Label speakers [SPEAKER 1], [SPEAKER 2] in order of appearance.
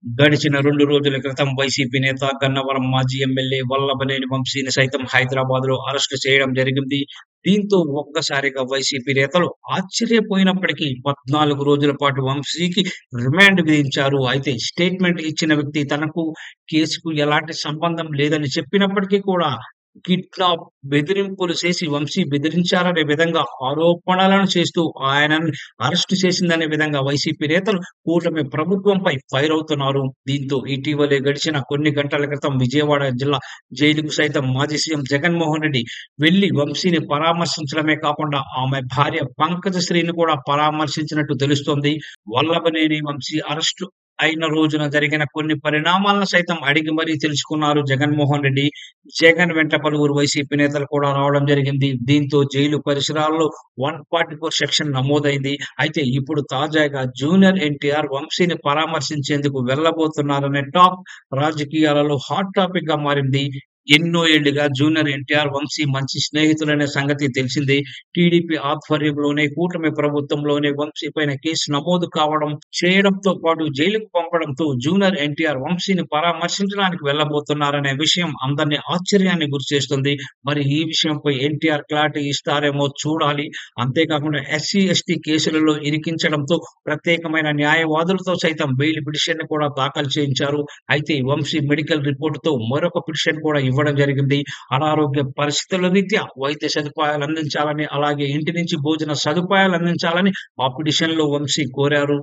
[SPEAKER 1] గడిచిన 2 రోజుల క్రితం వైసీపీ నేత, గన్నవరం మాజీ ఎమ్మెల్యే వల్లభనేని వంశీని సైతం హైదరాబాద్‌లో అరెస్టు చేయడం జరిగింది. దీంతో ఒక్కసారిగా వైసీపీ నేతలు ఆశ్చర్యపోయినప్పటికీ 14 రోజుల పాటు వంశీకి రిమాండ్ విధించారు. అయితే స్టేట్‌మెంట్ ఇచ్చిన వ్యక్తి తనకు కేసుకు ఎలాంటి సంబంధం లేదని చెప్పినప్పటికీ కూడా కిడ్నాప్, బెదిరింపులు చేసి వంశీ బెదిరించారనే విధంగా ఆరోపణలను చేస్తూ ఆయనను అరెస్టు చేసిందనే విధంగా వైసీపీ నేతలు కూటమి ప్రభుత్వంపై ఫైర్ అవుతున్నారు. దీంతో ఇటీవలే గడిచిన కొన్ని గంటల క్రితం విజయవాడ జిల్లా జైలుకు సైతం మాజీ సీఎం జగన్మోహన్ రెడ్డి వెళ్లి వంశీని పరామర్శించడమే కాకుండా ఆమె భార్య పంకజశ్రీని కూడా పరామర్శించినట్టు తెలుస్తోంది. వల్లభనేని వంశీ అరెస్టు అయిన రోజున జరిగిన కొన్ని పరిణామాలను సైతం అడిగి మరీ తెలుసుకున్నారు జగన్మోహన్ రెడ్డి. జగన్ వెంట పలువురు వైసీపీ నేతలు కూడా రావడం జరిగింది. దీంతో జైలు పరిసరాల్లో 144 సెక్షన్ నమోదైంది. అయితే ఇప్పుడు తాజాగా జూనియర్ ఎన్టీఆర్ వంశీని పరామర్శించేందుకు వెళ్లబోతున్నారనే టాక్ రాజకీయాలలో హాట్ టాపిక్‌గా మారింది. ఎన్నో ఏళ్లుగా జూనియర్ ఎన్టీఆర్, వంశీ మంచి స్నేహితులనే సంగతి తెలిసిందే. టీడీపీ ఆధ్వర్యంలోనే, కూటమి ప్రభుత్వంలోనే వంశీ పైన కేసు నమోదు చేయడంతో పాటు జైలుకు పంపడంతో జూనియర్ ఎన్టీఆర్ వంశీని పరామర్శించడానికి వెళ్లబోతున్నారనే విషయం అందరిని ఆశ్చర్యానికి గురిచేస్తుంది. మరి ఈ విషయంపై ఎన్టీఆర్ క్లారిటీ ఇస్తారేమో చూడాలి. అంతేకాకుండా ఎస్సీ, ఎస్టీ కేసులలో ఇరికించడంతో ప్రత్యేకమైన న్యాయవాదులతో సైతం బెయిల్ పిటిషన్‌ని కూడా దాఖలు చేయించారు. అయితే వంశీ మెడికల్ రిపోర్ట్‌తో మరొక పిటిషన్ కూడా ఇవ్వడం జరిగింది. అనారోగ్య పరిస్థితుల రీత్యా వైద్య సదుపాయాలు అందించాలని, అలాగే ఇంటి నుంచి భోజన సదుపాయాలు అందించాలని ఆ పిటిషన్‌లో వంశీ కోరారు.